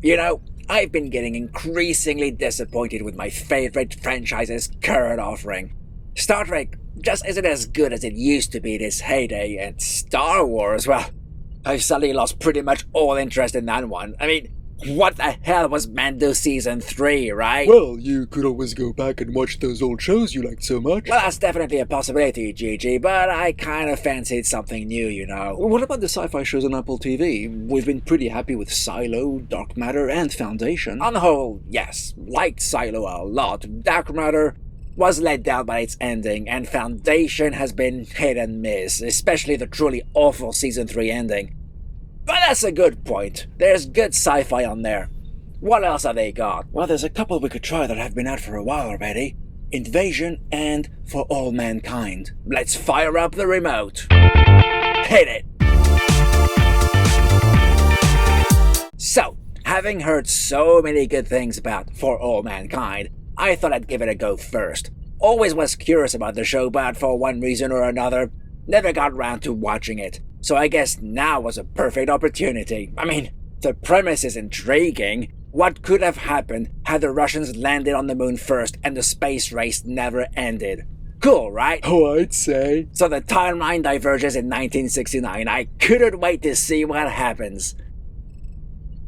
You know, I've been getting increasingly disappointed with my favorite franchise's current offering. Star Trek just isn't as good as it used to be in its heyday, and Star Wars, well, I've suddenly lost pretty much all interest in that one. I mean, what the hell was Mando Season 3, right? Well, you could always go back and watch those old shows you liked so much. Well, that's definitely a possibility, Gigi, but I kind of fancied something new, you know. What about the sci-fi shows on Apple TV? We've been pretty happy with Silo, Dark Matter, and Foundation. On the whole, yes, liked Silo a lot. Dark Matter was let down by its ending, and Foundation has been hit and miss, especially the truly awful Season 3 ending. But that's a good point. There's good sci-fi on there. What else have they got? Well, there's a couple we could try that have been out for a while already. Invasion and For All Mankind. Let's fire up the remote. Hit it! So, having heard so many good things about For All Mankind, I thought I'd give it a go first. Always was curious about the show, but for one reason or another, never got round to watching it. So I guess now was a perfect opportunity. I mean, the premise is intriguing. What could have happened had the Russians landed on the moon first and the space race never ended? Cool, right? Oh, I'd say. So the timeline diverges in 1969. I couldn't wait to see what happens.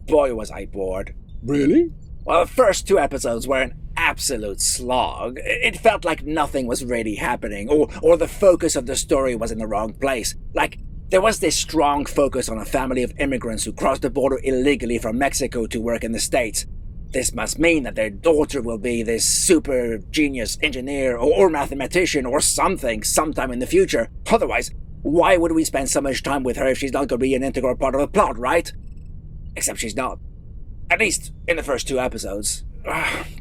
Boy, was I bored. Really? Well, the first 2 episodes were an absolute slog. It felt like nothing was really happening, or the focus of the story was in the wrong place. Like, there was this strong focus on a family of immigrants who crossed the border illegally from Mexico to work in the States. This must mean that their daughter will be this super genius engineer or mathematician or something sometime in the future. Otherwise, why would we spend so much time with her if she's not going to be an integral part of the plot, right? Except she's not. At least in the first 2 episodes.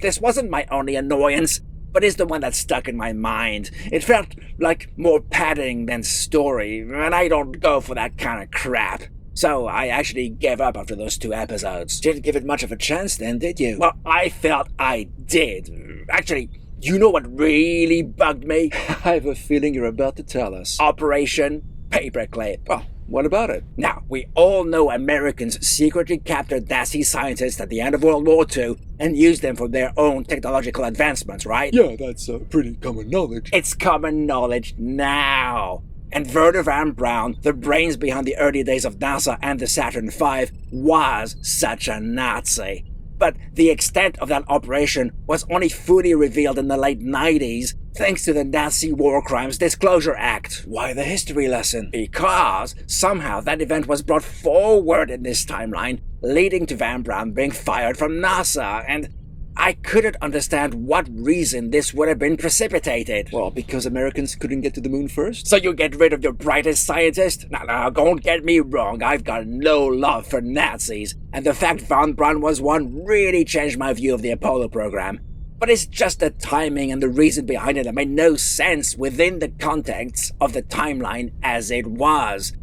This wasn't my only annoyance, but it's the one that stuck in my mind. It felt like more padding than story, and I don't go for that kind of crap. So I actually gave up after those 2 episodes. Didn't give it much of a chance then, did you? Well, I felt I did. Actually, you know what really bugged me? I have a feeling you're about to tell us. Operation Paperclip. Well, what about it? Now, we all know Americans secretly captured Nazi scientists at the end of World War II and used them for their own technological advancements, right? Yeah, that's pretty common knowledge. It's common knowledge now. And Werner von Braun, the brains behind the early days of NASA and the Saturn V, was such a Nazi. But the extent of that operation was only fully revealed in the late 90s, thanks to the Nazi War Crimes Disclosure Act. Why the history lesson? Because somehow that event was brought forward in this timeline, leading to Van Braun being fired from NASA, and I couldn't understand what reason this would have been precipitated. Well, because Americans couldn't get to the moon first? So you get rid of your brightest scientist? Now, don't get me wrong, I've got no love for Nazis, and the fact Von Braun was one really changed my view of the Apollo program. But it's just the timing and the reason behind it that made no sense within the context of the timeline as it was.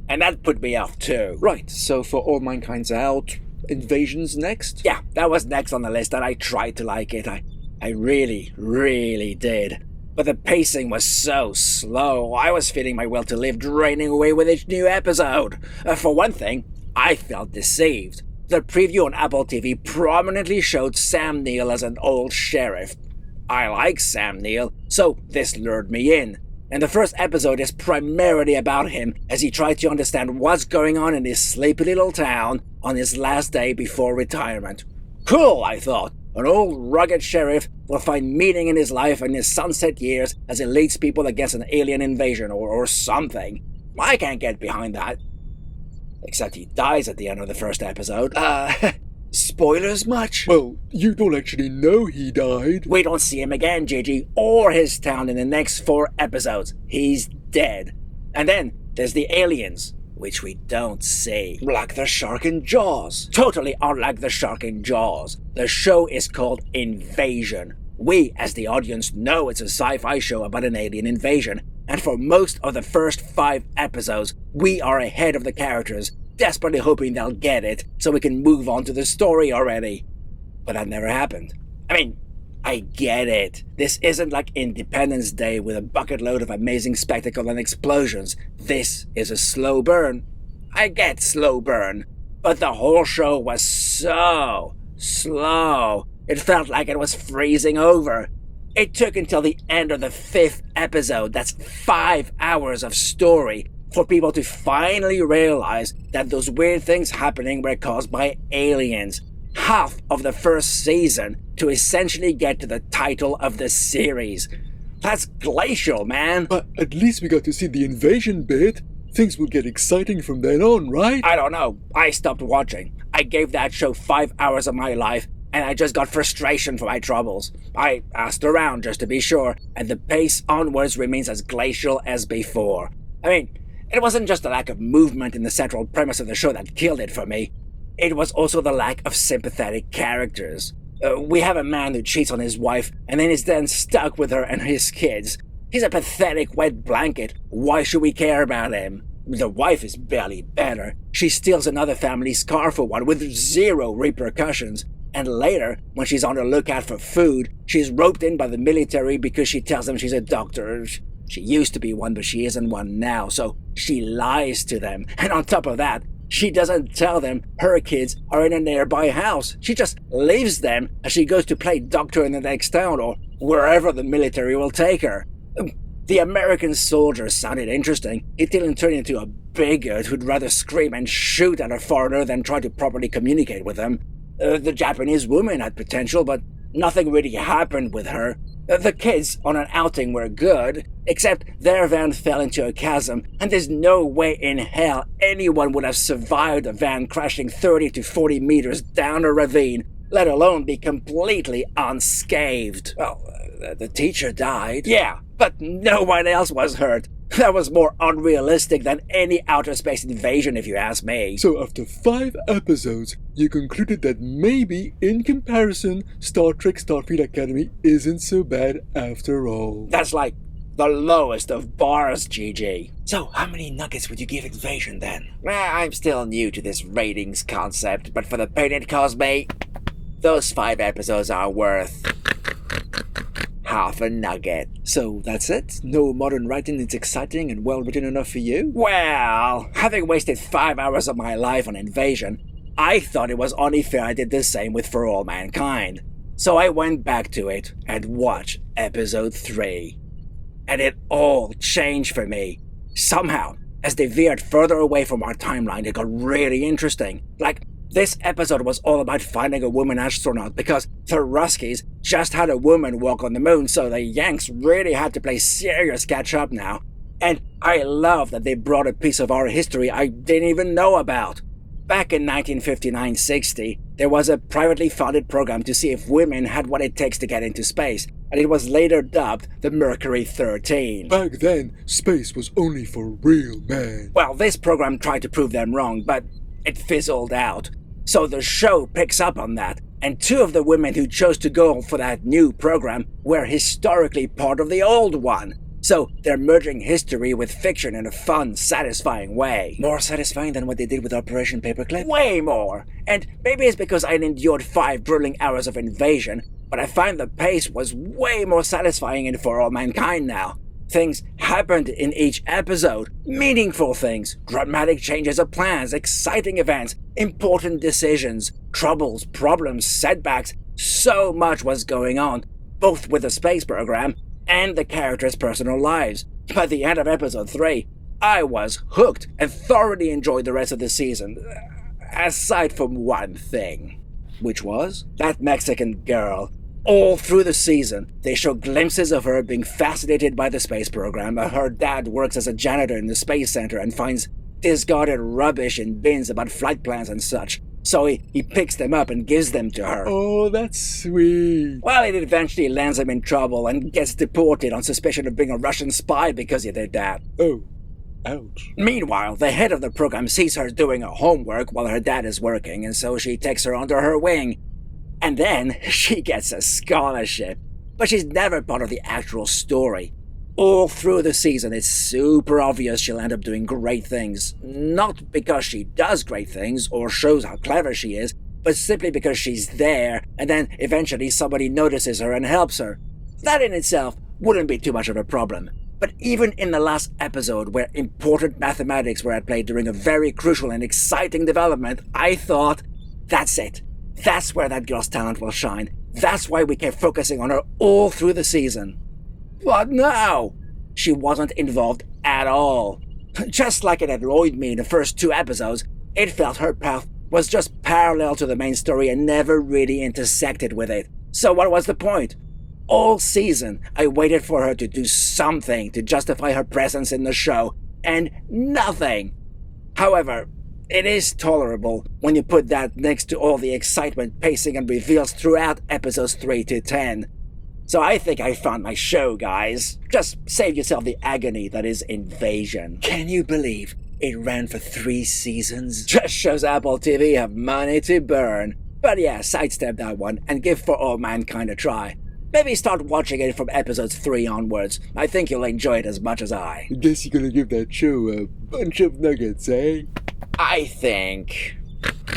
And that put me off too. Right, so For All Mankind's out, Invasion's next? Yeah, that was next on the list, and I tried to like it. I really, really did. But the pacing was so slow, I was feeling my will to live draining away with each new episode. For one thing, I felt deceived. The preview on Apple TV prominently showed Sam Neill as an old sheriff. I like Sam Neill, so this lured me in. And the first episode is primarily about him as he tried to understand what's going on in his sleepy little town on his last day before retirement. Cool, I thought. An old rugged sheriff will find meaning in his life in his sunset years as he leads people against an alien invasion or something. I can't get behind that. Except he dies at the end of the first episode. Spoilers much? Well, you don't actually know he died. We don't see him again, Gigi, or his town in the next 4 episodes. He's dead. And then there's the aliens, which we don't see. Like the shark in Jaws. Totally unlike the shark in Jaws. The show is called Invasion. We, as the audience, know it's a sci-fi show about an alien invasion, and for most of the first 5 episodes, we are ahead of the characters, desperately hoping they'll get it so we can move on to the story already. But that never happened. I mean, I get it. This isn't like Independence Day with a bucket load of amazing spectacle and explosions. This is a slow burn. I get slow burn. but the whole show was so slow. It felt like it was freezing over. It took until the end of the 5th episode, that's 5 hours of story, for people to finally realize that those weird things happening were caused by aliens. Half of the first season to essentially get to the title of the series. That's glacial, man. But at least we got to see the invasion bit. Things will get exciting from then on, right? I don't know. I stopped watching. I gave that show 5 hours of my life, and I just got frustration for my troubles. I asked around just to be sure, and the pace onwards remains as glacial as before. I mean, it wasn't just the lack of movement in the central premise of the show that killed it for me. It was also the lack of sympathetic characters. We have a man who cheats on his wife and then is then stuck with her and his kids. He's a pathetic wet blanket. Why should we care about him? The wife is barely better. She steals another family's car for one with 0 repercussions. And later, when she's on the lookout for food, she's roped in by the military because she tells them she's a doctor. She used to be one, but she isn't one now, so she lies to them. And on top of that, she doesn't tell them her kids are in a nearby house. She just leaves them as she goes to play doctor in the next town or wherever the military will take her. The American soldier sounded interesting. It didn't turn into a bigot who'd rather scream and shoot at a foreigner than try to properly communicate with them. The Japanese woman had potential, but nothing really happened with her. The kids on an outing were good, except their van fell into a chasm, and there's no way in hell anyone would have survived a van crashing 30 to 40 meters down a ravine, let alone be completely unscathed. Well, the teacher died. Yeah, but no one else was hurt. That was more unrealistic than any outer space invasion, if you ask me. So after 5 episodes, you concluded that maybe, in comparison, Star Trek Starfleet Academy isn't so bad after all. That's like the lowest of bars, GG. So, how many nuggets would you give Invasion then? I'm still new to this ratings concept, but for the pain it caused me, those 5 episodes are worth half a nugget. So that's it? No modern writing that's exciting and well written enough for you? Well, having wasted 5 hours of my life on Invasion, I thought it was only fair I did the same with For All Mankind. So I went back to it and watched episode 3. And it all changed for me. Somehow, as they veered further away from our timeline, it got really interesting. Like, this episode was all about finding a woman astronaut because the Ruskies just had a woman walk on the moon, so the Yanks really had to play serious catch up now. And I love that they brought a piece of our history I didn't even know about. Back in 1959-60, there was a privately funded program to see if women had what it takes to get into space, and it was later dubbed the Mercury 13. Back then, space was only for real men. Well, this program tried to prove them wrong, but it fizzled out. So the show picks up on that, and 2 of the women who chose to go for that new program were historically part of the old one. So they're merging history with fiction in a fun, satisfying way. More satisfying than what they did with Operation Paperclip? Way more! And maybe it's because I'd endured 5 grueling hours of Invasion, but I find the pace was way more satisfying in For All Mankind now. Things happened in each episode. Meaningful things, dramatic changes of plans, exciting events, important decisions, troubles, problems, setbacks. So much was going on, both with the space program and the characters' personal lives. By the end of episode 3, I was hooked and thoroughly enjoyed the rest of the season. Aside from one thing. Which was? That Mexican girl. All through the season, they show glimpses of her being fascinated by the space program. Her dad works as a janitor in the space center and finds discarded rubbish in bins about flight plans and such. So he picks them up and gives them to her. Oh, that's sweet. Well, it eventually lands him in trouble and gets deported on suspicion of being a Russian spy because he did that. Oh, ouch. Meanwhile, the head of the program sees her doing her homework while her dad is working, and so she takes her under her wing. And then she gets a scholarship. But she's never part of the actual story. All through the season, it's super obvious she'll end up doing great things. Not because she does great things or shows how clever she is, but simply because she's there, and then eventually somebody notices her and helps her. That in itself wouldn't be too much of a problem. But even in the last episode, where important mathematics were at play during a very crucial and exciting development, I thought, that's it. That's where that girl's talent will shine. That's why we kept focusing on her all through the season. But no! She wasn't involved at all. Just like it annoyed me in the first 2 episodes, it felt her path was just parallel to the main story and never really intersected with it. So what was the point? All season, I waited for her to do something to justify her presence in the show, and nothing. However, it is tolerable when you put that next to all the excitement, pacing, and reveals throughout episodes 3 to 10. So I think I found my show, guys. Just save yourself the agony that is Invasion. Can you believe it ran for 3 seasons? Just shows Apple TV have money to burn. But yeah, sidestep that one and give For All Mankind a try. Maybe start watching it from episodes 3 onwards. I think you'll enjoy it as much as I. I guess you're gonna give that show a bunch of nuggets, eh? I think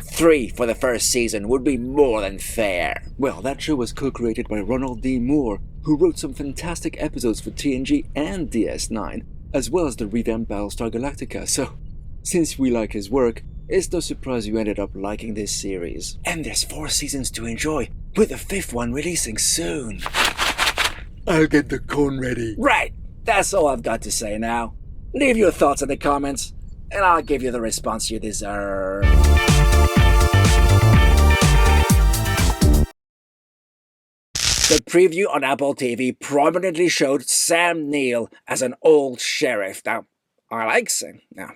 3 for the first season would be more than fair. Well, that show was co-created by Ronald D. Moore, who wrote some fantastic episodes for TNG and DS9, as well as the revamped Battlestar Galactica, so since we like his work, it's no surprise you ended up liking this series. And there's 4 seasons to enjoy, with the 5th one releasing soon. I'll get the corn ready. Right, that's all I've got to say now. Leave your thoughts in the comments, and I'll give you the response you deserve. The preview on Apple TV prominently showed Sam Neill as an old sheriff. Now, I like Sam. Now,